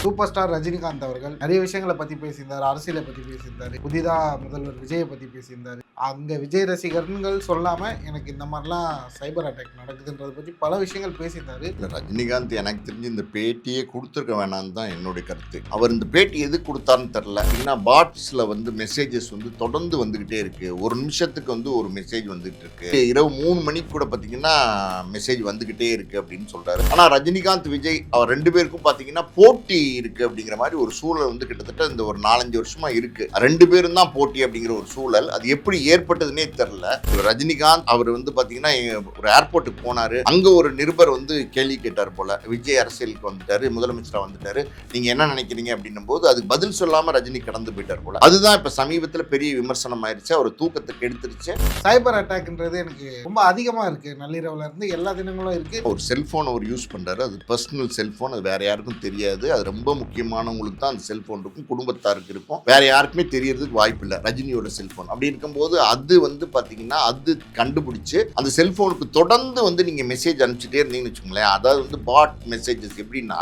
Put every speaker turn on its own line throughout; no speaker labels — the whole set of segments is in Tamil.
சூப்பர் ஸ்டார் ரஜினிகாந்த் அவர்கள் நிறைய விஷயங்களை பத்தி பேசியிருந்தார், அரசியலை பத்தி பேசியிருந்தாரு, புதிதா முதல்வர் விஜயை பத்தி பேசியிருந்தாரு. அங்க விஜய் ரசிகர்கள் சொல்லாம எனக்கு இந்த மாதிரிலாம் சைபர் அட்டாக் நடக்குதுன்றதை பத்தி பல விஷயங்கள் பேசியிருந்தாரு.
இல்லை, ரஜினிகாந்த் எனக்கு தெரிஞ்சு இந்த பேட்டியே கொடுத்துருக்க வேணாம்னு தான் என்னுடைய கருத்து. அவர் இந்த பேட்டி எதுக்கு கொடுத்தாருன்னு தெரில. ஏன்னா பாட்ஸில் மெசேஜஸ் தொடர்ந்து வந்துக்கிட்டே இருக்கு. ஒரு நிமிஷத்துக்கு ஒரு மெசேஜ் வந்துகிட்டு இருக்கு. இரவு 3 மணிக்கு கூட பார்த்தீங்கன்னா மெசேஜ் வந்துக்கிட்டே இருக்கு அப்படின்னு சொல்றாரு. ஆனால் ரஜினிகாந்த் விஜய் அவர் 2 பேருக்கும் பார்த்தீங்கன்னா போட்டி இருக்கு அப்படிங்கிற மாதிரி ஒரு சூழல் கிட்டத்தட்ட இந்த ஒரு 4-5 வருஷமா இருக்கு. 2 பேரும் தான் போட்டி அப்படிங்கிற ஒரு சூழல். அது எப்படி ஏற்பட்டதுன்னே தெரியல. ரஜினிகாந்த் அவர் பார்த்தீங்கன்னா ஒரு ஏர்போர்ட்டுக்கு போனாரு. அங்க ஒரு நிருபர் கேள்வி கேட்டார் போல. விஜய் அரசியலுக்கு வந்துட்டாரு, முதலமைச்சரா வந்துட்டாரு, நீங்க என்ன நினைக்கிறீங்க அப்படின்னும் போது அதுக்கு பதில் சொல்லாம ரஜினி கடந்து போயிட்டார் போல. அதுதான் இப்ப சமீபத்தில் பெரிய விமர்சனம் ஆயிடுச்சு. அவர் தூக்கத்துக்கு எடுத்துருச்சு.
சைபர் அட்டாக்ன்றது எனக்கு ரொம்ப அதிகமா இருக்கு. நள்ளிரவுல இருந்து எல்லா தினங்களும் இருக்கு.
ஒரு செல்போன் அவர் யூஸ் பண்றாரு. அது பர்சனல் செல்போன். அது வேற யாருக்கும் தெரியாது. அது ரொம்ப முக்கியமானவங்களுக்கு தான் அந்த செல்போன் இருக்கும், குடும்பத்தாருக்கு இருக்கும். வேற யாருக்குமே தெரியறதுக்கு வாய்ப்பு இல்லை. ரஜினியோட செல்போன் அப்படி இருக்கும்போது அது பாத்தீங்கன்னா அது கண்டுபிடிச்சு அந்த செல்போனுக்கு தொடர்ந்து நீங்க மெசேஜ் அனுப்பிச்சுட்டே இருந்தீங்கன்னு வச்சுக்கோங்களேன். அதாவது பாட் மெசேஜஸ் எப்படின்னா,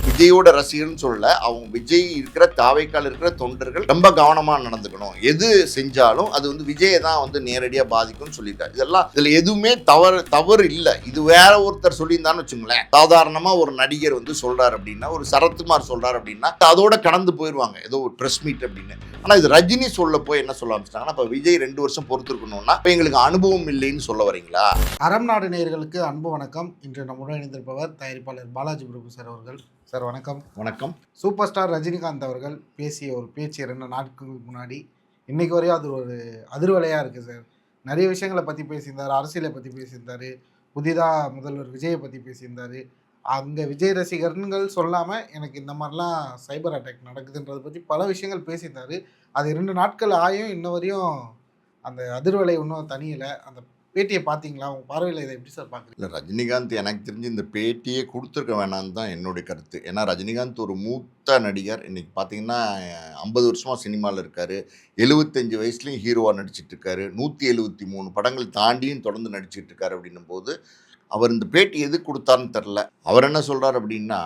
விஜயோட ரசிகர்னு சொல்லல, அவங்க விஜய் இருக்கிற தாவைக்கால் இருக்கிற தொண்டர்கள் ரொம்ப கவனமா நடந்துக்கணும். எது செஞ்சாலும் அது விஜயை தான் நேரடியா பாதிக்கும்னு சொல்லிட்டாரு. இதுல எதுவுமே தவறு இல்லை. இது வேற ஒருத்தர் சொல்லியிருந்தான்னு வச்சுங்களேன். சாதாரணமா ஒரு நடிகர் சொல்றாரு அப்படின்னா, ஒரு சரத்குமார் சொல்றாரு அப்படின்னா அதோட கடந்து போயிடுவாங்க, ஏதோ ஒரு பிரஸ் மீட் அப்படின்னு. ஆனா இது ரஜினி சொல்ல போய் என்ன சொல்ல ஆரம்பிச்சிட்டாங்கன்னா, இப்ப விஜய் 2 வருஷம் பொறுத்திருக்கணும்னா இப்ப எங்களுக்கு அனுபவம் இல்லைன்னு சொல்ல வரீங்களா?
அறம் நாடு நேயர்களுக்கு அன்பு வணக்கம். இன்று நம்முடன் இணைந்திருப்பவர் தயாரிப்பாளர் பாலாஜி பிரபு சார் அவர்கள். சார் வணக்கம்.
வணக்கம்.
சூப்பர் ஸ்டார் ரஜினிகாந்த் அவர்கள் பேசிய ஒரு பேச்சு 2 நாட்களுக்கு முன்னாடி இன்னைக்கு வரையும் அது ஒரு அதிர்வலையாக இருக்குது சார். நிறைய விஷயங்களை பற்றி பேசியிருந்தார், அரசியலை பற்றி பேசியிருந்தார், புதிதாக முதல்வர் விஜயை பற்றி பேசியிருந்தார். அங்கே விஜய் ரசிகர்கள் சொல்லாமல் எனக்கு இந்த மாதிரிலாம் சைபர் அட்டாக் நடக்குதுன்றதை பற்றி பல விஷயங்கள் பேசியிருந்தார். அது 2 நாட்கள் ஆயும் இன்ன வரையும் அந்த அதிர்வலை இன்னும் தனியலை. அந்த பேட்டியை பார்த்தீங்களா? உங்கள் பார்வையில் இதை எப்படி சார் பார்க்குறீங்க?
இல்லை, ரஜினிகாந்த் எனக்கு தெரிஞ்சு இந்த பேட்டியே கொடுத்துருக்க வேணாம்னு தான் என்னுடைய கருத்து. ஏன்னா ரஜினிகாந்த் ஒரு மூத்த நடிகர். இன்னைக்கு பார்த்தீங்கன்னா 50 வருஷமாக சினிமாவில் இருக்கார். 75 வயசுலேயும் ஹீரோவாக நடிச்சிட்டு இருக்காரு. 173 படங்கள் தாண்டியும் தொடர்ந்து நடிச்சிட்டு இருக்காரு. அப்படின்னும் போது அவர் இந்த பேட்டி எதுக்கு கொடுத்தாருன்னு தெரில. அவர் என்ன சொல்கிறார் அப்படின்னா,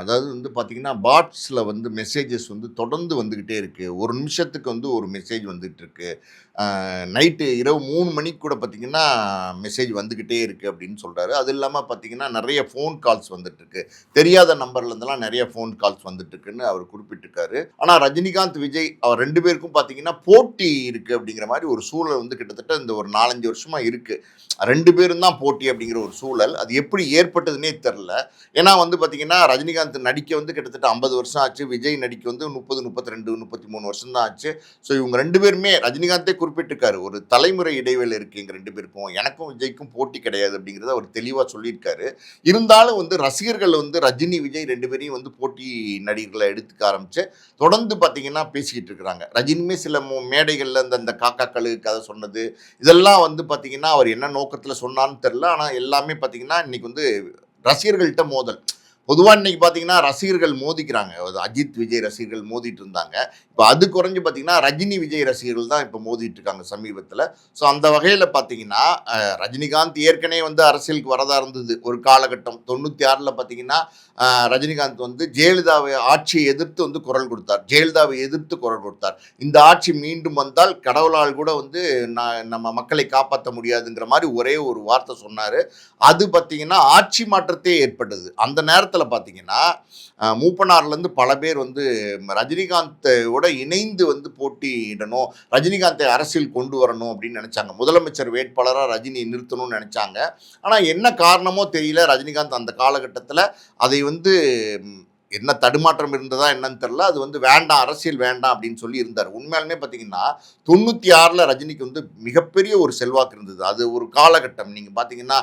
அதாவது பார்த்தீங்கன்னா பாட்ஸில் மெசேஜஸ் தொடர்ந்து வந்துக்கிட்டே இருக்குது. ஒரு நிமிஷத்துக்கு ஒரு மெசேஜ் வந்துகிட்டு இருக்கு. நைட்டு இரவு 3 மணிக்கு கூட பார்த்தீங்கன்னா மெசேஜ் வந்துக்கிட்டே இருக்குது அப்படின்னு சொல்கிறாரு. அது இல்லாமல் பார்த்தீங்கன்னா நிறைய ஃபோன் கால்ஸ் வந்துட்டுருக்கு. தெரியாத நம்பர்லேருந்துலாம் நிறைய ஃபோன் கால்ஸ் வந்துட்டுருக்குன்னு அவர் குறிப்பிட்டிருக்காரு. ஆனால் ரஜினிகாந்த் விஜய் அவர் 2 பேருக்கும் பார்த்தீங்கன்னா போட்டி இருக்குது அப்படிங்கிற மாதிரி ஒரு சூழல் கிட்டத்தட்ட இந்த ஒரு 4-5 வருஷமாக இருக்குது. 2 பேரும் தான் போட்டி அப்படிங்கிற ஒரு சூழல். அது எப்படி ஏற்பட்டதுன்னே தெரில. ஏன்னா பார்த்தீங்கன்னா ரஜினிகாந்த் நடிக்க கிட்டத்தட்ட 50 வருஷம் ஆச்சு. விஜய் நடிக்க 30, 32, 33 வருஷம் தான் ஆச்சு. ஸோ இவங்க 2 பேருமே, ரஜினிகாந்தே குறிப்பிட்டிருக்காரு, ஒரு தலைமுறை இடைவேளை இருக்குது எங்கள் 2 பேருக்கும், எனக்கும் விஜய்க்கும் போட்டி கிடையாது அப்படிங்கிறத அவர் தெளிவாக சொல்லியிருக்காரு. இருந்தாலும் ரசிகர்கள் ரஜினி விஜய் 2 பேரையும் போட்டி நடிகர்களை எடுத்துக்க ஆரம்பிச்சு தொடர்ந்து பார்த்தீங்கன்னா பேசிக்கிட்டு இருக்கிறாங்க. ரஜினியுமே சில மேடைகளில் அந்த காக்கா கழு கதை சொன்னது இதெல்லாம் பார்த்தீங்கன்னா அவர் என்ன நோக்கத்தில் சொன்னான்னு தெரில. ஆனால் எல்லாமே பார்த்தீங்கன்னா இன்னைக்கு ரசிகர்கள்ட்ட மோதல். பொதுவாக இன்னைக்கு பார்த்தீங்கன்னா ரசிகர்கள் மோதிக்கிறாங்க. அஜித் விஜய் ரசிகர்கள் மோதிட்டு இருந்தாங்க. இப்போ அது குறைஞ்சு பார்த்தீங்கன்னா ரஜினி விஜய் ரசிகர்கள் தான் இப்போ மோதிட்டு இருக்காங்க சமீபத்தில். ஸோ அந்த வகையில் பார்த்தீங்கன்னா ரஜினிகாந்த் ஏற்கனவே அரசியலுக்கு வரதா இருந்தது ஒரு காலகட்டம். 96 பார்த்தீங்கன்னா ரஜினிகாந்த் ஜெயலலிதாவை ஆட்சியை எதிர்த்து குரல் கொடுத்தார். ஜெயலலிதாவை எதிர்த்து குரல் கொடுத்தார். இந்த ஆட்சி மீண்டும் வந்தால் கடவுளால் கூட நம்ம மக்களை காப்பாற்ற முடியாதுங்கிற மாதிரி ஒரே ஒரு வார்த்தை சொன்னார். அது பார்த்தீங்கன்னா ஆட்சி மாற்றத்தே ஏற்பட்டது. அந்த நேரத்தில் பார்த்தீங்கன்னா மூப்பனார்லேருந்து பல பேர் ரஜினிகாந்தோட இணைந்து போட்டியிடணும், ரஜினிகாந்தை அரசியல் கொண்டு வரணும் அப்படின்னு நினைச்சாங்க. முதலமைச்சர் வேட்பாளராக ரஜினி நிறுத்தணும்னு நினைச்சாங்க. ஆனால் என்ன காரணமோ தெரியல, ரஜினிகாந்த் அந்த காலகட்டத்தில் அதை என்ன தடுமாற்றம் இருந்ததா என்னன்னு தெரியல. அது வேண்டாம், அரசியல் வேண்டாம் அப்படின்னு சொல்லி இருந்தார். உண்மையாலுமே பார்த்தீங்கன்னா 96 ரஜினிக்கு மிகப்பெரிய ஒரு செல்வாக்கு இருந்தது. அது ஒரு காலகட்டம். நீங்கள் பார்த்தீங்கன்னா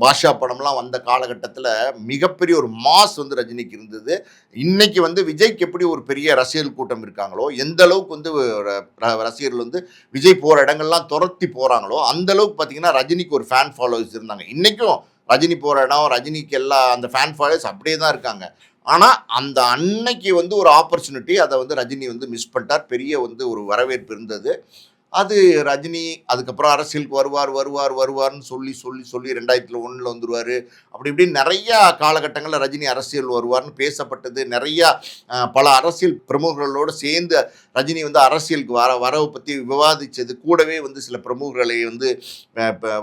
பாஷா படம்லாம் வந்த காலகட்டத்தில் மிகப்பெரிய ஒரு மாஸ் ரஜினிக்கு இருந்தது. இன்னைக்கு விஜய்க்கு எப்படி ஒரு பெரிய ரசிகர்கள் கூட்டம் இருக்காங்களோ, எந்த அளவுக்கு ரசிகர்கள் விஜய் போகிற இடங்கள்லாம் துரத்தி போகிறாங்களோ அந்த அளவுக்கு பார்த்தீங்கன்னா ரஜினிக்கு ஒரு ஃபேன் ஃபாலோவர்ஸ் இருந்தாங்க. இன்றைக்கும் ரஜினி போகிற இடம், ரஜினிக்கு எல்லாம் அந்த ஃபேன் ஃபாலோவர்ஸ் அப்படியே தான் இருக்காங்க. ஆனால் அந்த அன்னைக்கு ஒரு ஆப்பர்ச்சுனிட்டி, அதை ரஜினி மிஸ் பண்ணிட்டார். பெரிய ஒரு வரவேற்பு இருந்தது. அது ரஜினி அதுக்கப்புறம் அரசியலுக்கு வருவார்னு சொல்லி 2001 வந்துருவாரு. அப்படி இப்படின்னு நெறையா காலகட்டங்கள்ல ரஜினி அரசியல் வருவார்ன்னு பேசப்பட்டது. நெறையா பல அரசியல் பிரமுகர்களோடு சேர்ந்து ரஜினி வந்து அரசியலுக்கு வரவு பத்தி விவாதிச்சது. கூடவே வந்து சில பிரமுகர்களை வந்து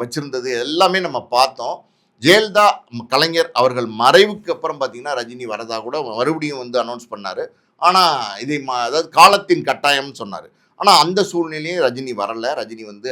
வச்சிருந்தது எல்லாமே நம்ம பார்த்தோம். ஜெயலலிதா, கலைஞர் அவர்கள் மறைவுக்கு அப்புறம் பார்த்தீங்கன்னா, ரஜினி வரதா கூட மறுபடியும் வந்து அனௌன்ஸ் பண்ணாரு. ஆனா, இதை அதாவது காலத்தின் கட்டாயம்னு சொன்னாரு. ஆனா, அந்த சூழ்நிலையும் ரஜினி வரல. ரஜினி வந்து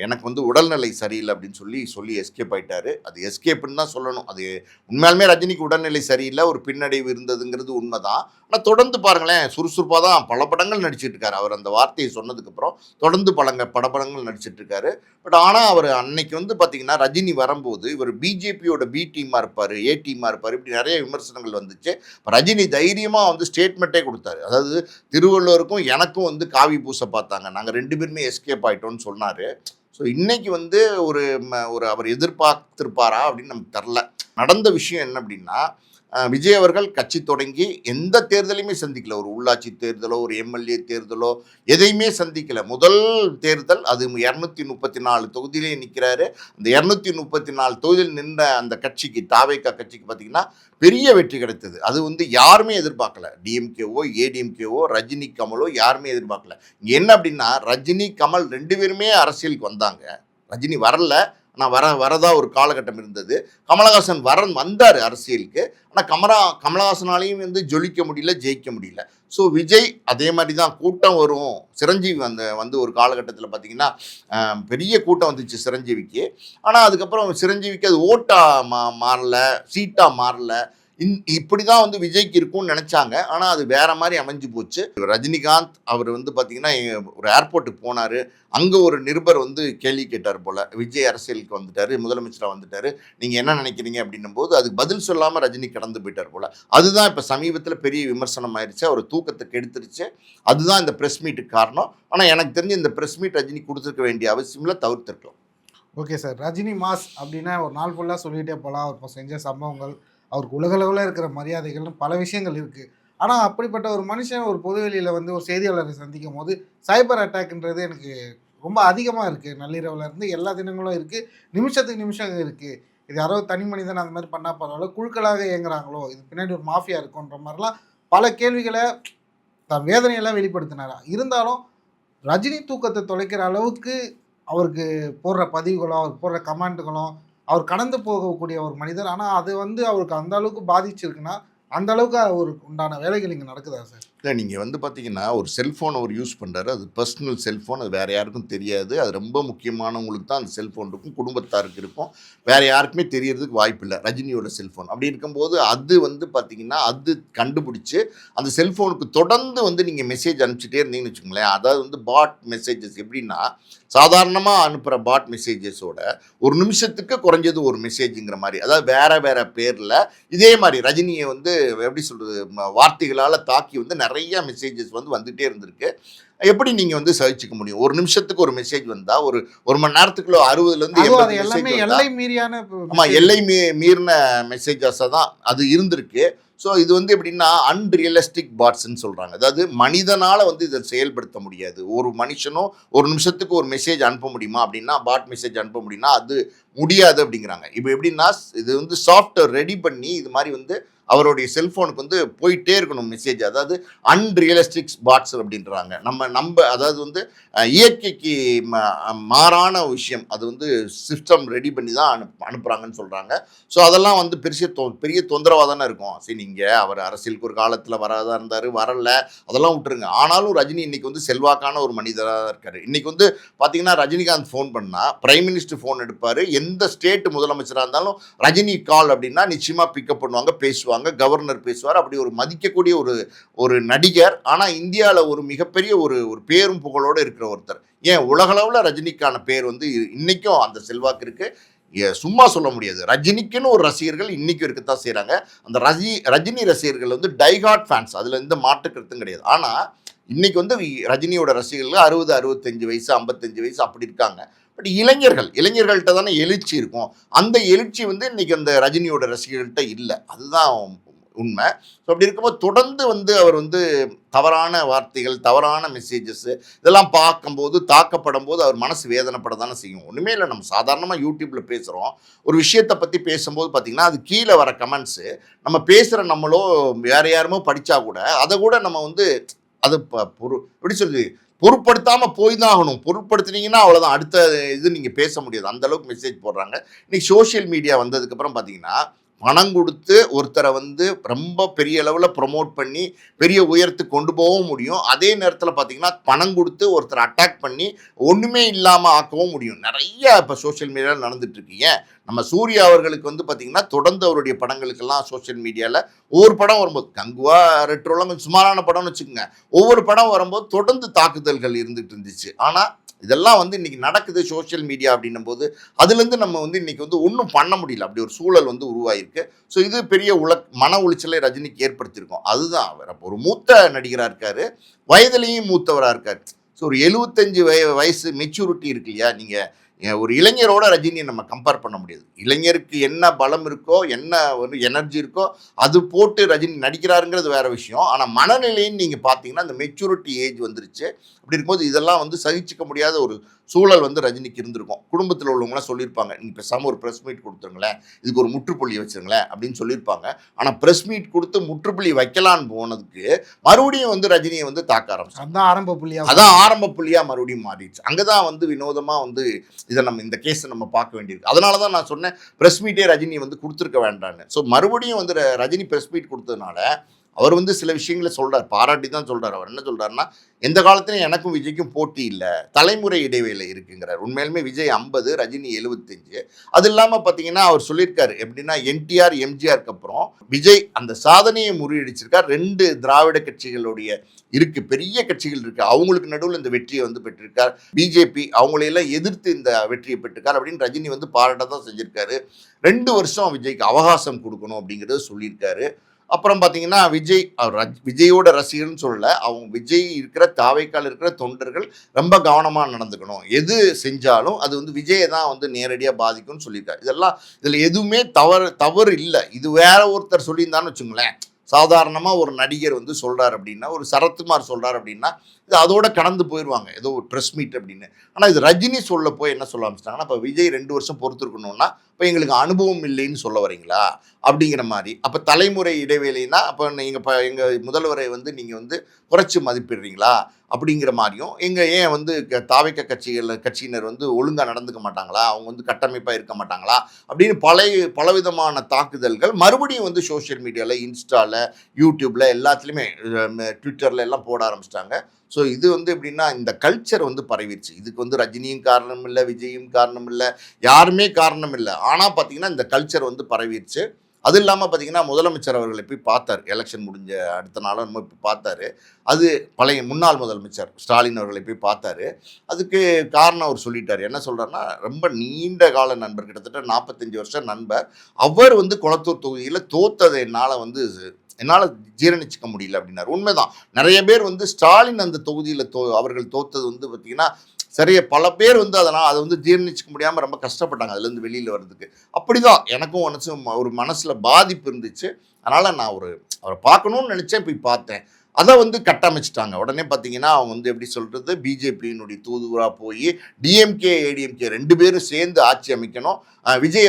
எனக்கு வந்து உடல்நிலை சரியில்லை அப்படின்னு சொல்லி எஸ்கேப் ஆயிட்டாரு. அது எஸ்கேப்ன்னு தான் சொல்லணும். அது உண்மையாலுமே ரஜினிக்கு உடல்நிலை சரியில்லை, ஒரு பின்னடைவு இருந்ததுங்கிறது உண்மைதான். ஆனால் தொடர்ந்து பாருங்களேன், சுறுசுறுப்பாக தான் பல படங்கள் நடிச்சிட்டு இருக்காரு. அவர் அந்த வார்த்தையை சொன்னதுக்கப்புறம் தொடர்ந்து படங்கள் நடிச்சிட்டு இருக்காரு. பட் ஆனால் அவர் அன்னைக்கு வந்து பார்த்தீங்கன்னா, ரஜினி வரும்போது இவர் பிஜேபியோட பி டீமாக இருப்பார், ஏ டீமாக இருப்பார், இப்படி நிறைய விமர்சனங்கள் வந்துச்சு. ரஜினி தைரியமாக வந்து ஸ்டேட்மெண்ட்டே கொடுத்தாரு. அதாவது திருவள்ளுவருக்கும் எனக்கும் வந்து காவி பூச பார்த்தாங்க, நாங்கள் 2 பேருமே எஸ்கேப் ஆயிட்டோம்னு சொன்னார். ஸோ இன்னைக்கு வந்து ஒரு அவர் எதிர்பார்த்திருப்பாரா அப்படின்னு நமக்கு தெரில. நடந்த விஷயம் என்ன அப்படின்னா, விஜய் அவர்கள் கட்சி தொடங்கி எந்த தேர்தலையுமே சந்திக்கல. ஒரு உள்ளாட்சி தேர்தலோ, ஒரு எம்எல்ஏ தேர்தலோ எதையுமே சந்திக்கல. முதல் தேர்தல் அது 234 தொகுதியிலே நிற்கிறாரு. அந்த 234 தொகுதியில் நின்ற அந்த கட்சிக்கு, தாவேகா கட்சிக்கு பார்த்தீங்கன்னா பெரிய வெற்றி கிடைத்தது. அது வந்து யாருமே எதிர்பார்க்கல. டிஎம்கேவோ, ஏடிஎம்கேவோ, ரஜினி, கமலோ யாருமே எதிர்பார்க்கல. இங்கே என்ன அப்படின்னா, ரஜினி, கமல் 2 பேருமே அரசியலுக்கு வந்தாங்க. ரஜினி வரல, ஆனால் வரதா ஒரு காலகட்டம் இருந்தது. கமலஹாசன் வந்தார் அரசியலுக்கு. ஆனால் கமலஹாசனாலையும் வந்து ஜொலிக்க முடியல, ஜெயிக்க முடியல. ஸோ விஜய் அதே மாதிரி தான், கூட்டம் வரும். சிரஞ்சீவி வந்து ஒரு காலகட்டத்தில் பார்த்தீங்கன்னா பெரிய கூட்டம் வந்துச்சு சிரஞ்சீவிக்கு. ஆனால் அதுக்கப்புறம் சிரஞ்சீவிக்கு அது ஓட்டாக மாறல, சீட்டாக மாறல. இப்படி தான் வந்து விஜய்க்கு இருக்கும்னு நினச்சாங்க. ஆனால் அது வேற மாதிரி அமைஞ்சு போச்சு. ரஜினிகாந்த் அவர் வந்து பார்த்தீங்கன்னா ஒரு ஏர்போர்ட்டுக்கு போனார். அங்கே ஒரு நிருபர் வந்து கேள்வி கேட்டார் போல், விஜய் அரசியலுக்கு வந்துட்டார், முதலமைச்சராக வந்துட்டார், நீங்கள் என்ன நினைக்கிறீங்க அப்படின்னும் போது அதுக்கு பதில் சொல்லாமல் ரஜினி கடந்து போயிட்டார் போல். அதுதான் இப்போ சமீபத்தில் பெரிய விமர்சனம் ஆயிடுச்சு. அவர் தூக்கத்தை கெடுத்துருச்சு. அதுதான் இந்த ப்ரெஸ் மீட்டுக்கு காரணம். ஆனால் எனக்கு தெரிஞ்சு இந்த ப்ரெஸ் மீட் ரஜினி கொடுத்துருக்க வேண்டிய அவசியமில்லை, தவிர்த்திருக்கலாம்.
ஓகே சார், ரஜினி மாஸ் அப்படின்னா ஒரு நாள் ஃபுல்லாக சொல்லிகிட்டே போகலாம். அவர் இப்போ செஞ்ச சம்பவங்கள், அவருக்கு உலகளவில் இருக்கிற மரியாதைகள்னு பல விஷயங்கள் இருக்குது. ஆனால் அப்படிப்பட்ட ஒரு மனுஷன் ஒரு பொதுவெளியில் வந்து ஒரு செய்தியாளரை சந்திக்கும் போது சைபர் அட்டாக்ன்றது எனக்கு ரொம்ப அதிகமாக இருக்குது. நள்ளிரவில் இருந்து எல்லா தினங்களும் இருக்குது, நிமிஷத்துக்கு நிமிஷம் இருக்குது. இது யாரோ தனி மனிதன் அந்த மாதிரி பண்ணால் பரவாயில்ல, குழுக்களாக இயங்குறாங்களோ, இது பின்னாடி ஒரு மாஃபியா இருக்குன்ற மாதிரிலாம் பல கேள்விகளை தன் வேதனையெல்லாம் வெளிப்படுத்தினார். இருந்தாலும் ரஜினி தூக்கத்தை தொலைக்கிற அளவுக்கு அவருக்கு போடுற பதிவுகளோ, அவர் போடுற கமெண்ட்டுகளோ, அவர் கடந்து போகக்கூடிய ஒரு மனிதர். ஆனால் அது வந்து அவருக்கு அந்த அளவுக்கு பாதிச்சிருக்குன்னா, அந்த அளவுக்கு அவருக்கு உண்டான வேலைகள் இங்கே நடக்குதா சார்?
இல்லை, நீங்கள் வந்து பார்த்தீங்கன்னா ஒரு செல்ஃபோன் அவர் யூஸ் பண்ணுறாரு. அது பர்சனல் செல்ஃபோன், அது வேறு யாருக்கும் தெரியாது. அது ரொம்ப முக்கியமானவங்களுக்கு தான் அந்த செல்ஃபோன் இருக்கும், குடும்பத்தாருக்கு இருக்கும், வேறு யாருக்குமே தெரியறதுக்கு வாய்ப்பு இல்லை. ரஜினியோட செல்ஃபோன் அப்படி இருக்கும்போது அது வந்து பார்த்தீங்கன்னா அது கண்டுபிடிச்சி அந்த செல்ஃபோனுக்கு தொடர்ந்து வந்து நீங்கள் மெசேஜ் அனுப்பிச்சிட்டே இருந்தீங்கன்னு வச்சுக்கோங்களேன். அதாவது வந்து பாட் மெசேஜஸ் எப்படின்னா, சாதாரணமாக அனுப்புகிற பாட் மெசேஜஸோட ஒரு நிமிஷத்துக்கு குறைஞ்சது ஒரு மெசேஜுங்கிற மாதிரி, அதாவது வேறு பேரில் இதே மாதிரி ரஜினியை வந்து எப்படி சொல்கிறது, வார்த்தைகளால் தாக்கி வந்து நிறைய மெசேஜஸ் வந்து வந்துகிட்டே இருந்திருக்கு. எப்படி நீங்கள் வந்து சகிச்சுக்க முடியும்? ஒரு நிமிஷத்துக்கு ஒரு மெசேஜ் வந்தால், ஒரு மணி நேரத்துக்குள்ள 60லேருந்து 80
எல்லாமே எல்லை மீறியான,
ஆமாம், எல்லை மீறின மெசேஜஸாக தான் அது இருந்திருக்கு. ஸோ இது வந்து எப்படின்னா அன்ரியலிஸ்டிக் பாட்ஸ்ன்னு சொல்கிறாங்க. அதாவது மனிதனால் வந்து இதை செயல்படுத்த முடியாது. ஒரு மனுஷனும் ஒரு நிமிஷத்துக்கு ஒரு மெசேஜ் அனுப்ப முடியுமா அப்படின்னா, பாட் மெசேஜ் அனுப்ப முடியும்னா அது முடியாது அப்படிங்கிறாங்க. இப்போ எப்படின்னா இது வந்து சாஃப்ட்வேர் ரெடி பண்ணி இது மாதிரி வந்து அவருடைய செல்ஃபோனுக்கு வந்து போயிட்டே இருக்கணும் மெசேஜ். அதாவது அன்ரியலிஸ்டிக் பாட்ஸ் அப்படின்றாங்க. நம்ம அதாவது வந்து இயற்கைக்கு மாறான விஷயம், அது வந்து சிஸ்டம் ரெடி பண்ணி தான் அனுப்புகிறாங்கன்னு சொல்கிறாங்க. ஸோ அதெல்லாம் வந்து பெரிய தொந்தரவாக தானே இருக்கும். சரி, நீங்கள் அவர் அரசியலுக்கு ஒரு காலத்தில் வராதா இருந்தார், வரல, அதெல்லாம் விட்டுருங்க. ஆனாலும் ரஜினி இன்னைக்கு வந்து செல்வாக்கான ஒரு மனிதராக இருக்கார். இன்னைக்கு வந்து பார்த்தீங்கன்னா ரஜினிகாந்த் ஃபோன் பண்ணால் பிரைம் மினிஸ்டர் ஃபோன் எடுப்பார். எந்த ஸ்டேட் முதலமைச்சராக இருந்தாலும் ரஜினி கால் அப்படின்னா நிச்சயமாக பிக்கப் பண்ணுவாங்க, பேசுவாங்க, கவர்னர் பேசுவார். அப்படி ஒரு மதிக்கக்கூடிய ஒரு நடிகர். ஆனால் இந்தியாவில் ஒரு மிகப்பெரிய ஒரு பேரும் புகழோடு இருக்கிற ஒருத்தர். ஏன் உலகளவில் ரஜினிக்கான பேர் வந்து இன்னைக்கும் அந்த செல்வாக்கு இருக்கு. சும்மா சொல்ல முடியாது. ரஜினிக்குன்னு ஒரு ரசிகர்கள் இன்னைக்கு இருக்கத்தான் செய்கிறாங்க. அந்த ரஜினி ரசிகர்கள் வந்து டைஹார்ட் ஃபேன்ஸ், அதில் எந்த மாற்று கருத்தும் கிடையாது. ஆனால் இன்னைக்கு வந்து ரஜினியோட ரசிகர்கள் 60, 65 வயசு, 55 வயசு அப்படி இருக்காங்க. பட் இளைஞர்கள்ட்ட தானே எழுச்சி இருக்கும். அந்த எழுச்சி வந்து இன்னைக்கு அந்த ரஜினியோட ரசிகர்கள்ட்ட இல்லை. அதுதான் உண்மை. ஸோ அப்படி இருக்கும்போது தொடர்ந்து வந்து அவர் வந்து தவறான வார்த்தைகள், தவறான மெசேஜஸ் இதெல்லாம் பார்க்கும்போது, தாக்கப்படும் போது அவர் மனசு வேதனைப்பட தானே செய்யும். ஒண்ணுமே இல்ல, நம்ம சாதாரணமா YouTubeல பேசுறோம். ஒரு விஷயத்த பத்தி பேசும்போது பார்த்தீங்கன்னா, அது கீழ வர கமெண்ட்ஸு நம்ம பேசுற நம்மளோ வேற யாருமோ படிச்சா கூட, அத கூட நம்ம வந்து அது எப்படி சொல்றது? பொருட்படுத்தாம போய் தான் ஆகணும். பொருட்படுத்துனீங்கன்னா அவ்வளோதான். அடுத்த இது நீங்க பேச முடியாது. அந்த அளவுக்கு மெசேஜ் போடுறாங்க. இன்னைக்கு சோசியல் மீடியா வந்ததுக்கப்புறம் பார்த்தீங்கன்னா, பணம் குடுத்து ஒருத்தர வந்து ரொம்ப பெரிய அளவுல ப்ரமோட் பண்ணி, பெரிய உயரத்துக்கு கொண்டு போகவும் முடியும். அதே நேரத்தில பார்த்தீங்கன்னா, பணம் குடுத்து ஒருத்தர அட்டாக் பண்ணி, ஒண்ணுமே இல்லாம ஆக்கவும் முடியும். நெறைய இப்ப சோசியல் மீடியால நடந்துட்டு இருக்கு. ஏன் நம்ம சூர்யா அவர்களுக்கு வந்து பார்த்தீங்கன்னா, தொடர்ந்து அவருடைய படங்களுக்கெல்லாம் சோசியல் மீடியால ஒவ்வொரு படம் வரும்போது, கங்குவா, ரெட்ரோலாம் கொஞ்சம் சுமாரான படம்னு வச்சுக்கங்க. ஒவ்வொரு படம் வரும்போது தொடர்ந்து தாக்குதல்கள் இருந்துட்டு இருந்துச்சு. ஆனா, இதெல்லாம் வந்து இன்னைக்கு நடக்குது சோசியல் மீடியா அப்படின்னும்போது, அதுலேருந்து நம்ம வந்து இன்னைக்கு வந்து ஒண்ணும் பண்ண முடியல. அப்படி ஒரு சூழல் வந்து உருவாயிருக்கு. ஸோ இது பெரிய மன உளைச்சலை ரஜினிக்கு ஏற்படுத்தியிருக்கும். அதுதான் அவர் அப்போ ஒரு மூத்த நடிகரா இருக்காரு. வயதிலேயும் மூத்தவரா இருக்காரு. ஸோ ஒரு 75 வயசு மெச்சூரிட்டி இருக்கு இல்லையா? நீங்க ஒரு இளைஞரோட ரஜினியை நம்ம கம்பேர் பண்ண முடியாது. இளைஞருக்கு என்ன பலம் இருக்கோ, என்ன ஒரு எனர்ஜி இருக்கோ, அது போட்டு ரஜினி நடிக்கிறாருங்கிறது வேற விஷயம். ஆனா மனநிலைன்னு நீங்க பார்த்தீங்கன்னா, அந்த மெச்சூரிட்டி ஏஜ் வந்துருச்சு. அப்படி இருக்கும்போது இதெல்லாம் வந்து சகிச்சுக்க முடியாத ஒரு சூழல் வந்து ரஜினிக்கு இருந்திருக்கும். குடும்பத்தில உள்ளவங்கலாம் சொல்லியிருப்பாங்க, "நீங்க பேசாம ஒரு பிரஸ் மீட் குடுத்துருங்களேன். இதுக்கு ஒரு முற்றுப்புள்ளி வச்சுருங்களேன்" அப்படின்னு சொல்லியிருப்பாங்க. ஆனா பிரஸ் மீட் குடுத்து முற்றுப்புள்ளி வைக்கலான்னு போனதுக்கு, மறுபடியும் வந்து ரஜினிய வந்து தாக்க ஆரம்பிச்சாங்க.
அதான் ஆரம்ப புள்ளியா
அதான் ஆரம்ப புள்ளியா மறுபடியும் மாறிடுச்சு. அங்க தான் வந்து வினோதமா வந்து இந்த கேஸ நம்ம பார்க்க வேண்டியிருக்கு. அதனால தான் நான் சொன்னேன், பிரஸ் மீட்டே ரஜினி வந்து குடுத்துருக்க வேண்டான்னு. ஸோ மறுபடியும் வந்து ரஜினி பிரஸ் மீட் குடுத்ததுனால, அவர் வந்து சில விஷயங்கள சொல்றார். பாராட்டி தான் சொல்றாரு. அவர் என்ன சொல்றாருன்னா, "எந்த காலத்திலும் எனக்கும் விஜய்க்கும் போட்டி இல்ல. தலைமுறை இடைவேளை இருக்குங்கிறார்." உண்மையாலுமே விஜய் 50, ரஜினி 75. அது இல்லாம பார்த்தீங்கன்னா, அவர் சொல்லியிருக்காரு. எப்படின்னா, என்டிஆர், எம்ஜிஆருக்கு அப்புறம் விஜய் அந்த சாதனையை முறியடிச்சிருக்கார். 2 திராவிட கட்சிகளுடைய இருக்கு. பெரிய கட்சிகள் இருக்கு. அவங்களுக்கு நடுவுல இந்த வெற்றியை வந்து பெற்றிருக்கார். பிஜேபி அவங்களையெல்லாம் எதிர்த்து இந்த வெற்றியை பெற்றிருக்கார் அப்படின்னு ரஜினி வந்து பாராட்ட தான் செஞ்சிருக்காரு. 2 வருஷம் விஜய்க்கு அவகாசம் குடுக்கணும் அப்படிங்கிறத சொல்லியிருக்காரு. அப்புறம் பார்த்தீங்கன்னா, விஜயோட ரசிகர்ன்னு சொல்லல. அவங்க விஜய் இருக்கிற தாவேக்கால இருக்கிற தொண்டர்கள் ரொம்ப கவனமா நடந்துக்கணும். எது செஞ்சாலும் அது வந்து விஜய தான் வந்து நேரடியா பாதிக்கும்னு சொல்லியிருக்காரு. இதில எதுவுமே தவறு இல்ல. இது வேற ஒருத்தர் சொல்லியிருந்தான்னு வச்சுக்கங்களேன். சாதாரணமா ஒரு நடிகர் வந்து சொல்றாரு அப்படின்னா, ஒரு சரத்குமார் சொல்றாரு அப்படின்னா, இது அதோட கடந்து போயிருவாங்க. ஏதோ ஒரு பிரஸ் மீட் அப்படின்னு. ஆனா இது ரஜினி சொல்ல போய் என்ன சொல்ல ஆரம்பிச்சுட்டாங்கன்னா, அப்ப விஜய் 2 வருஷம் பொறுத்திருக்கணும்னா, அப்ப எங்களுக்கு அனுபவம் இல்லைன்னு சொல்ல வரீங்களா? அப்படிங்கிற மாரி. அப்ப தலைமுறை இடைவேளைனா, அப்ப நீங்க எங்க முதல்வரை வந்து நீங்க வந்து குறைச்சு மதிப்பிடுறீங்களா? அப்படிங்கிற மாரியும், ஏன் வந்து தாவேக்கா கட்சியினர் வந்து ஒழுங்கா நடந்துக்க மாட்டாங்களா? அவங்க வந்து கட்டமைப்பா இருக்க மாட்டாங்களா? அப்படின்னு பலவிதமான தாக்குதல்கள் மறுபடியும் வந்து சோசியல் மீடியால, இன்ஸ்டால, யூடியூப்ல எல்லாத்துலயுமே ட்விட்டர்ல எல்லாம் போட ஆரம்பிச்சுட்டாங்க. ஸோ இது வந்து எப்படின்னா, இந்த கல்ச்சர் வந்து பரவிருச்சு. இதுக்கு வந்து ரஜினியும் காரணம் இல்ல, விஜயும் காரணம் இல்ல, யாருமே காரணம் இல்ல. ஆனா பார்த்தீங்கன்னா, இந்த கல்ச்சர் வந்து பரவிருச்சு. அது இல்லாம பார்த்தீங்கன்னா, முதலமைச்சர் அவர்களை போய் பார்த்தார். எலக்ஷன் முடிஞ்ச அடுத்த நாளோ என்னமோ போய் பார்த்தாரு. அது பழைய முன்னாள் முதலமைச்சர் ஸ்டாலின் அவர்களை போய் பார்த்தாரு. அதுக்கு காரணம் அவர் சொல்லிட்டாரு. என்ன சொல்றாருன்னா, ரொம்ப நீண்ட கால நண்பர். கிட்டத்தட்ட 45 வருஷம் நண்பர். அவர் வந்து கொளத்தூர் தொகுதியில தோத்தத என்னால ஜீரணிச்சுக்க முடியல அப்படின்னாரு. உண்மைதான். நெறைய பேர் வந்து ஸ்டாலின் அந்த தொகுதியில அவர்கள் தோத்தது வந்து பார்த்தீங்கன்னா, சரியா பல பேர் வந்து அத வந்து ஜீரணிச்சுக்க முடியாம ரொம்ப கஷ்டப்பட்டாங்க. அதுலேருந்து வெளியில வர்றதுக்கு. அப்படிதான் எனக்கும் ஒரு மனசுல பாதிப்பு இருந்துச்சு. அதனால நான் அவர பார்க்கணும்னு நெனச்சேன். போய் பார்த்தேன். அத வந்து கட்டமைச்சுட்டாங்க. உடனே பார்த்தீங்கன்னா, அவங்க வந்து எப்படி சொல்றது, பிஜேபியினுடைய தூதுவரா போயி டிஎம்கே, ஏடிஎம்கே 2 பேரும் சேர்ந்து ஆட்சி அமைக்கணும். விஜய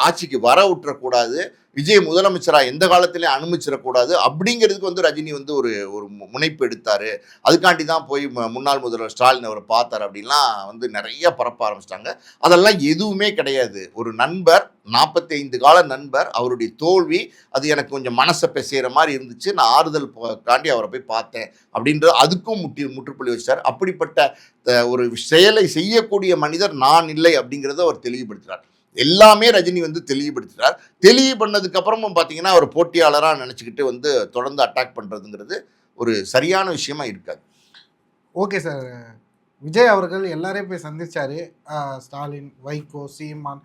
ஆட்சிக்கு வர விட்டுறக்கூடாது. விஜய் முதலமைச்சரா எந்த காலத்திலயும் அனுமதிச்சிடக்கூடாது அப்படிங்கிறதுக்கு வந்து ரஜினி வந்து ஒரு ஒரு முனைப்பு எடுத்தாரு. அதுக்காண்டி தான் போய் முன்னாள் முதல்வர் ஸ்டாலின் அவரை பார்த்தாரு அப்படின்லாம் வந்து நிறைய பரப்ப ஆரம்பிச்சிட்டாங்க. அதெல்லாம் எதுவுமே கிடையாது. ஒரு நண்பர், 45 கால நண்பர், அவருடைய தோல்வி அது எனக்கு கொஞ்சம் மனசை பிசைகிற மாதிரி இருந்துச்சு. நான் ஆறுதல் காண்டி அவரை போய் பார்த்தேன் அப்படின்றது அதுக்கும் முற்றுப்புள்ளி வச்சார். அப்படிப்பட்ட ஒரு செயலை செய்யக்கூடிய மனிதர் நான் இல்லை அப்படிங்கிறத அவர் தெளிவுபடுத்துகிறார். எல்லாமே ரஜினி வந்து தெளிவுபடுத்துகிறார். தெளிவு பண்ணதுக்கு அப்புறமும் பார்த்தீங்கன்னா, அவர் போட்டியாளரா நினச்சிக்கிட்டு வந்து தொடர்ந்து அட்டாக் பண்ணுறதுங்கிறது ஒரு சரியான விஷயமா இருக்காது.
Okay sir. விஜய் அவர்கள் எல்லாரையும் போய் சந்திச்சாரு. ஸ்டாலின், வைகோ, சீமான்,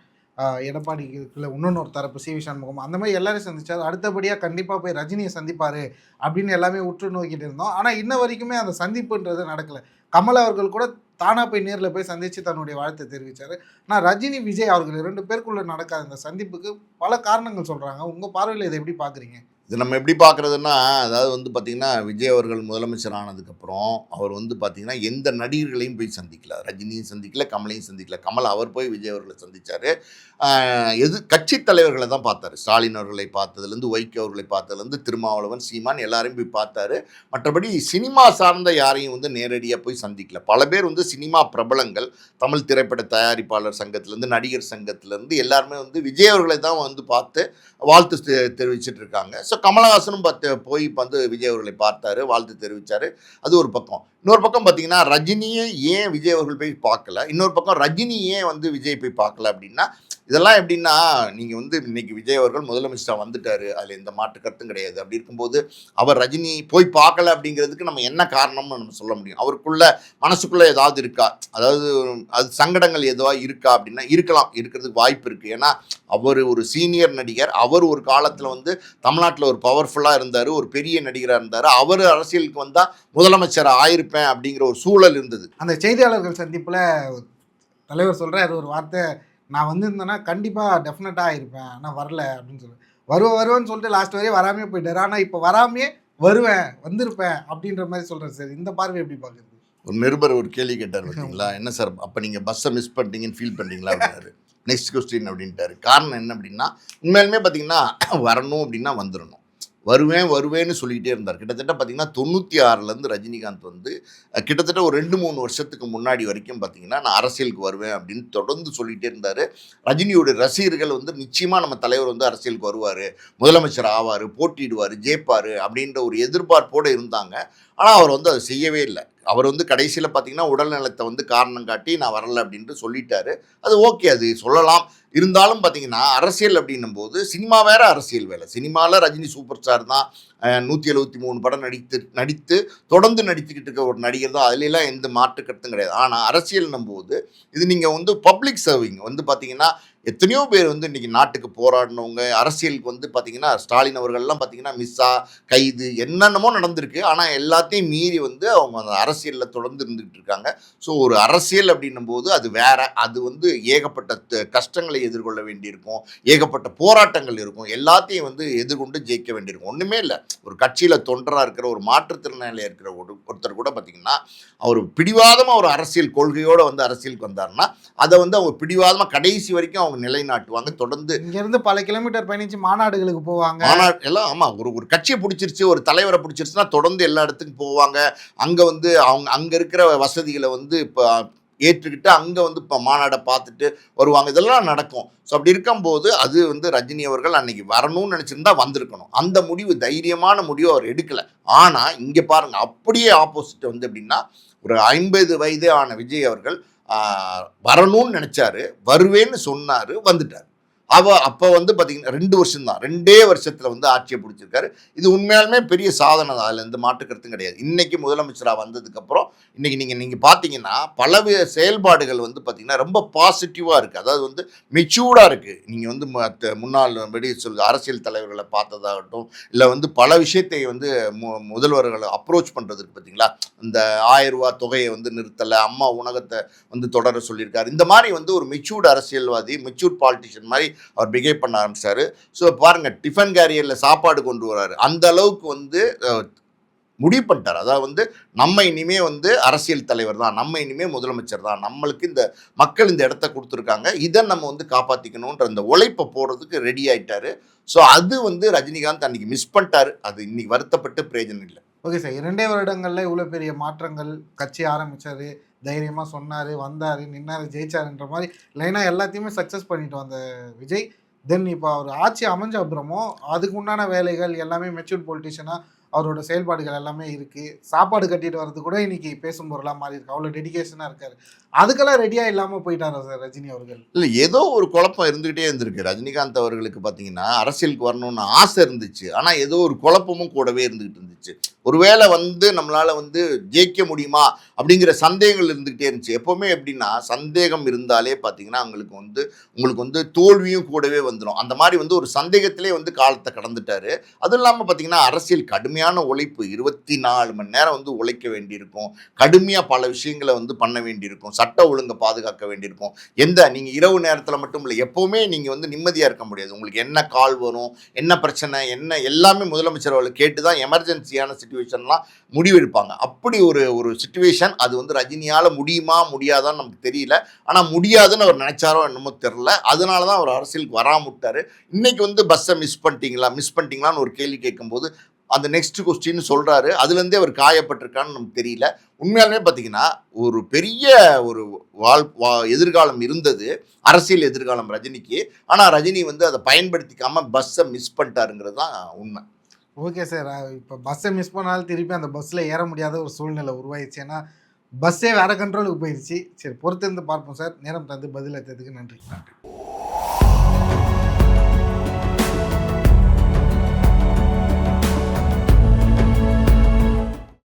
எடப்பாடிக்குள்ள இன்னொரு தரப்பு சி.வி. சண்முகம் அந்த மாதிரி எல்லாரையும் சந்திச்சாரு. அடுத்தபடியாக கண்டிப்பாக போய் ரஜினியை சந்திப்பார் அப்படின்னு எல்லாமே உற்று நோக்கிட்டு இருந்தோம். ஆனால் இன்ன வரைக்குமே அந்த சந்திப்புன்றது நடக்கலை. கமல் அவர்கள் கூட தானாக போய் நேரில் போய் சந்தித்து தன்னுடைய வாழ்த்தை தெரிவித்தார். ஆனால் ரஜினி, விஜய் அவர்கள் 2 பேருக்குள்ளே நடக்காத இந்த சந்திப்புக்கு பல காரணங்கள் சொல்கிறாங்க. உங்கள் பார்வையில் இதை எப்படி பார்க்குறீங்க?
இது நம்ம எப்படி பார்க்குறதுன்னா, அதாவது வந்து பார்த்தீங்கன்னா, விஜய் அவர்கள் முதலமைச்சர் ஆனதுக்கப்புறம், அவர் வந்து பார்த்தீங்கன்னா, எந்த நடிகர்களையும் போய் சந்திக்கல. ரஜினியும் சந்திக்கல, கமலையும் சந்திக்கல. கமல் அவர் போய் விஜய் அவர்கள சந்திச்சாரு. கட்சி தலைவர்கள தான் பார்த்தாரு. ஸ்டாலின் அவர்களை பார்த்ததுலேருந்து, வைகோ அவர்களை பார்த்ததுலேருந்து, திருமாவளவன், சீமான் எல்லாரையும் போய் பார்த்தாரு. மற்றபடி சினிமா சார்ந்த யாரையும் வந்து நேரடியா போய் சந்திக்கல. பல பேர் வந்து சினிமா பிரபலங்கள், தமிழ் திரைப்பட தயாரிப்பாளர் சங்கத்திலேருந்து, நடிகர் சங்கத்திலேருந்து எல்லாருமே வந்து விஜய் அவர்களை தான் வந்து பார்த்து வாழ்த்து தெரிவிச்சிட்டு இருக்காங்க. ஸோ கமலஹாசனும் போய் வந்து விஜய் அவர்களை பார்த்தாரு, வாழ்த்து தெரிவித்தார். அது ஒரு பக்கம். இன்னொரு பக்கம் பார்த்தீங்கன்னா, ரஜினியை ஏன் விஜய் அவர்கள் போய் பார்க்கல, இன்னொரு பக்கம் ரஜினி ஏன் வந்து விஜய் போய் பார்க்கல அப்படின்னா, இதெல்லாம் எப்படின்னா, நீங்கள் வந்து இன்னைக்கு விஜய் அவர்கள் முதலமைச்சராக வந்துட்டார், அதில் எந்த மாற்று கருத்தும் கிடையாது. அப்படி இருக்கும்போது அவர் ரஜினி போய் பார்க்கல அப்படிங்கிறதுக்கு நம்ம என்ன காரணம்னு நம்ம சொல்ல முடியும்? அவருக்குள்ள மனசுக்குள்ளே ஏதாவது இருக்கா, அதாவது அது சங்கடங்கள் எதுவா இருக்கா அப்படின்னா இருக்கலாம், இருக்கிறதுக்கு வாய்ப்பு இருக்குது. ஏன்னா அவர் ஒரு சீனியர் நடிகர், அவர் ஒரு காலத்தில் வந்து தமிழ்நாட்டில் ஒரு பவர்ஃபுல்லாக இருந்தார், ஒரு பெரிய நடிகராக இருந்தார். அவர் அரசியலுக்கு வந்தால் முதலமைச்சர் ஆயிருப்பேன் அப்படிங்கிற ஒரு சூழல் இருந்தது.
அந்த செய்தியாளர்கள் சந்திப்பில் தலைவர் சொல்கிறார் ஒரு வார்த்தை, நான் வந்திருந்தேன்னா கண்டிப்பாக டெஃபினட்டாக ஆயிருப்பேன், ஆனால் வரல அப்படின்னு சொல்லுவேன். வருவேன்னு சொல்லிட்டு லாஸ்ட் வரையும் வராமே போயிட்டார். ஆனால் இப்போ வராமையே வருவேன், வந்திருப்பேன் அப்படின்ற மாதிரி சொல்கிறேன் சார். இந்த பார்வை எப்படி பார்க்குறது?
ஒரு நிருபர் ஒரு கேள்வி கேட்டார் பார்த்தீங்களா, என்ன சார் அப்போ நீங்கள் பஸ்ஸை மிஸ் பண்ணிட்டீங்கன்னு ஃபீல் பண்ணுறீங்களா அப்படின்னாரு. நெக்ஸ்ட் கொஸ்டின் அப்படின்ட்டாரு. காரணம் என்ன அப்படின்னா, உண்மையிலுமே பார்த்தீங்கன்னா வரணும் அப்படின்னா வந்துடணும். வருவேன்னு சொல்லிக்கிட்டே இருந்தார். கிட்டத்தட்ட பார்த்தீங்கன்னா 96லேருந்து ரஜினிகாந்த் வந்து கிட்டத்தட்ட ஒரு 2-3 வருஷத்துக்கு முன்னாடி வரைக்கும் பார்த்தீங்கன்னா, நான் அரசியலுக்கு வருவேன் அப்படின்னு தொடர்ந்து சொல்லிகிட்டே இருந்தார். ரஜினியோட ரசிகர்கள் வந்து நிச்சயமாக நம்ம தலைவர் வந்து அரசியலுக்கு வருவார், முதலமைச்சர் ஆவார், போட்டியிடுவார், ஜெயிப்பார் அப்படின்ற ஒரு எதிர்பார்ப்போடு இருந்தாங்க. ஆனால் அவர் வந்து அதை செய்யவே இல்லை. அவர் வந்து கடைசியில் பார்த்தீங்கன்னா உடல்நலத்தை வந்து காரணம் காட்டி நான் வரலை அப்படின்ட்டு சொல்லிட்டாரு. அது ஓகே, அது சொல்லலாம். இருந்தாலும் பார்த்தீங்கன்னா அரசியல் அப்படின்னும் போது சினிமா வேற, அரசியல் வேலை. சினிமாவில் ரஜினி சூப்பர் ஸ்டார் தான், 173 படம் நடித்து தொடர்ந்து நடித்துக்கிட்டு இருக்க ஒரு நடிகர் தான். அதுலாம் எந்த மாற்று கருத்தும் கிடையாது. ஆனால் அரசியல்னும் போது இது நீங்கள் வந்து பப்ளிக் சர்விங் வந்து பார்த்தீங்கன்னா, எத்தனையோ பேர் வந்து இன்றைக்கி நாட்டுக்கு போராடினவங்க, அரசியலுக்கு வந்து பார்த்திங்கன்னா ஸ்டாலின் அவர்கள்லாம் பார்த்திங்கன்னா மிஸ்ஸா, கைது என்னென்னமோ நடந்திருக்கு. ஆனால் எல்லாத்தையும் மீறி வந்து அவங்க அந்த அரசியலில் தொடர்ந்து இருந்துகிட்டு இருக்காங்க. ஸோ ஒரு அரசியல் அப்படின்னும் போது அது வேற. அது வந்து ஏகப்பட்ட கஷ்டங்களை எதிர்கொள்ள வேண்டியிருக்கும், ஏகப்பட்ட போராட்டங்கள் இருக்கும், எல்லாத்தையும் வந்து எதிர்கொண்டு ஜெயிக்க வேண்டியிருக்கும். ஒன்றுமே இல்லை, ஒரு கட்சியில் தொண்டராக இருக்கிற ஒரு மாற்றுத்திறனாளியாக இருக்கிற ஒருத்தர் கூட பார்த்திங்கன்னா, அவர் பிடிவாதமாக ஒரு அரசியல் கொள்கையோடு வந்து அரசியலுக்கு வந்தார்னா அதை வந்து அவங்க பிடிவாதமாக கடைசி வரைக்கும் அவங்க நிலைநாட்டுவாங்க. தொடர்ந்து
இங்கேருந்து பல கிலோமீட்டர் பயணித்து மாநாடுகளுக்கு போவாங்க.
எல்லாம் ஆமாம், ஒரு கட்சியை பிடிச்சிருச்சு, ஒரு தலைவரை பிடிச்சிருச்சுன்னா தொடர்ந்து எல்லா இடத்துக்கும் போவாங்க. அங்கே வந்து அவங்க அங்கே இருக்கிற வசதிகளை வந்து இப்போ ஏற்றுக்கிட்டு அங்கே வந்து இப்போ மாநாடை பார்த்துட்டு வருவாங்க. இதெல்லாம் நடக்கும். ஸோ அப்படி இருக்கும்போது அது வந்து ரஜினி அவர்கள் அன்னைக்கு வரணும்னு நினச்சிருந்தா வந்திருக்கணும். அந்த முடிவு தைரியமான முடிவு அவர் எடுக்கலை. ஆனால் இங்கே பாருங்கள், அப்படியே ஆப்போசிட் வந்து எப்படின்னா, ஒரு 50 வயதே ஆன விஜய் அவர்கள் வரணும்னு நினச்சாரு, வருவேன்னு சொன்னார், வந்துட்டார். அப்போ வந்து பார்த்தீங்கன்னா 2 வருஷம் தான், 2 வருஷத்தில் வந்து ஆட்சியை பிடிச்சிருக்காரு. இது உண்மையாலுமே பெரிய சாதனை தான், அதில் எந்த மாற்று கருத்தும் கிடையாது. இன்றைக்கி முதலமைச்சராக வந்ததுக்கப்புறம் இன்றைக்கி நீங்கள் பார்த்தீங்கன்னா பல செயல்பாடுகள் வந்து பார்த்திங்கன்னா ரொம்ப பாசிட்டிவாக இருக்குது. அதாவது வந்து மெச்சூர்டாக இருக்குது. நீங்கள் வந்து முன்னாள் அரசியல் தலைவர்களை பார்த்ததாகட்டும், இல்லை வந்து பல விஷயத்தை வந்து முதல்வர்களை அப்ரோச் பண்ணுறதுக்கு பார்த்தீங்களா, இந்த 1000 ரூபா தொகையை வந்து நிறுத்தலை, அம்மா உணவகத்தை வந்து தொடர சொல்லியிருக்காரு. இந்த மாதிரி வந்து ஒரு மெச்சூர்டு அரசியல்வாதி, மெச்சூர்ட் பாலிட்டிஷியன் மாதிரி அவர் பிஹேவ் பண்ண ஆரம்பிச்சாரு. ஸோ பாருங்க, டிஃபன் கேரியரில் சாப்பாடு கொண்டு வராரு. அந்த அளவுக்கு வந்து முடிவு பண்ணிட்டார். அதாவது வந்து நம்ம இனிமே வந்து அரசியல் தலைவர் தான், நம்ம இனிமே முதலமைச்சர் தான், நம்மளுக்கு இந்த மக்கள் இந்த இடத்த கொடுத்துருக்காங்க, இதை நம்ம வந்து காப்பாற்றிக்கணுன்ற அந்த உழைப்பை போடுறதுக்கு ரெடி ஆயிட்டாரு. ஸோ அது வந்து ரஜினிகாந்த் அன்னைக்கு மிஸ் பண்ணிட்டாரு. அது இன்னைக்கு வருத்தப்பட்டு பிரயோஜனம் இல்லை.
ஓகே சார், 2 வருடங்களில் இவ்வளோ பெரிய மாற்றங்கள், கட்சி ஆரம்பித்தார், தைரியமாக சொன்னார், வந்தார், நின்னார், ஜெயிச்சாருன்ற மாதிரி லைனாக எல்லாத்தையுமே சக்ஸஸ் பண்ணிட்டு வந்த விஜய், தென் இப்போ அவர் ஆட்சி அமைஞ்ச அப்புறமும் அதுக்கு உண்டான வேலைகள் எல்லாமே மெச்சூர்ட் பொலிட்டிஷியனாக அவரோட செயல்பாடுகள் எல்லாமே இருக்குது. சாப்பாடு கட்டிட்டு வர்றது கூட இன்றைக்கி பேசும் பொருளாக மாறி இருக்கு. அவ்வளோ டெடிகேஷனாக இருக்கார். அதுக்கெல்லாம் ரெடியாக இல்லாமல் போயிட்டாரா சார் ரஜினி அவர்கள்?
இல்லை, ஏதோ ஒரு குழப்பம் இருந்துகிட்டே இருந்திருக்கு. ரஜினிகாந்த் அவர்களுக்கு பார்த்தீங்கன்னா அரசியலுக்கு வரணும்னு ஆசை இருந்துச்சு, ஆனால் ஏதோ ஒரு குழப்பமும் கூடவே இருந்துகிட்டு இருந்துச்சு. ஒருவேளை வந்து நம்மளால் வந்து ஜெயிக்க முடியுமா அப்படிங்கிற சந்தேகங்கள் இருந்துகிட்டே இருந்துச்சு. எப்போவுமே எப்படின்னா, சந்தேகம் இருந்தாலே பார்த்தீங்கன்னா உங்களுக்கு வந்து தோல்வியும் கூடவே வந்துடும். அந்த மாதிரி வந்து ஒரு சந்தேகத்திலே வந்து காலத்தை கடந்துட்டாரு. அதுவும் இல்லாமல் பார்த்தீங்கன்னா அரசியல் கடுமையாக கடுமையான உழைப்பு 24 மணி நேரம் வந்து உழைக்க வேண்டியிருக்கும். கடுமையாக பல விஷயங்களை வந்து பண்ண வேண்டியிருக்கும். சட்ட ஒழுங்கை பாதுகாக்க வேண்டியிருக்கும். நீங்கள் இரவு நேரத்தில் மட்டும் இல்லை, எப்போவுமே நீங்கள் வந்து நிம்மதியாக இருக்க முடியாது. உங்களுக்கு என்ன கால் வரும், என்ன பிரச்சனை, என்ன எல்லாமே முதலமைச்சர் அவர்களை கேட்டு தான் எமர்ஜென்சியான சுச்சுவேஷன்லாம் முடிவெடுப்பாங்க. அப்படி ஒரு சுச்சுவேஷன் அது வந்து ரஜினியால் முடியுமா முடியாதான்னு நமக்கு தெரியல. ஆனால் முடியாதுன்னு அவர் நினைச்சாரோ என்னமோ தெரில. அதனால தான் அவர் அரசியலுக்கு வராமுட்டார். இன்னைக்கு வந்து பஸ்ஸை மிஸ் பண்ணிட்டீங்களான்னு ஒரு கேள்வி கேட்கும்போது அந்த நெக்ஸ்ட் கொஸ்டின் சொல்கிறாரு. அதுலேருந்தே அவர் காயப்பட்டிருக்கான்னு நமக்கு தெரியல. உண்மையாலுமே பார்த்தீங்கன்னா ஒரு பெரிய ஒரு எதிர்காலம் இருந்தது, அரசியல் எதிர்காலம் ரஜினிக்கு. ஆனால் ரஜினி வந்து அதை பயன்படுத்திக்காமல் பஸ்ஸை மிஸ் பண்ணிட்டாருங்கிறது தான் உண்மை.
Okay sir. இப்போ பஸ்ஸை மிஸ் பண்ணாலும் திருப்பி அந்த பஸ்ஸில் ஏற முடியாத ஒரு சூழ்நிலை உருவாயிடுச்சு. ஏன்னா பஸ்ஸே வேறு கண்ட்ரோலுக்கு போயிடுச்சு. சரி, பொறுத்திருந்து பார்ப்போம் சார். நேரம் தந்து பதில் அளித்ததுக்கு நன்றி.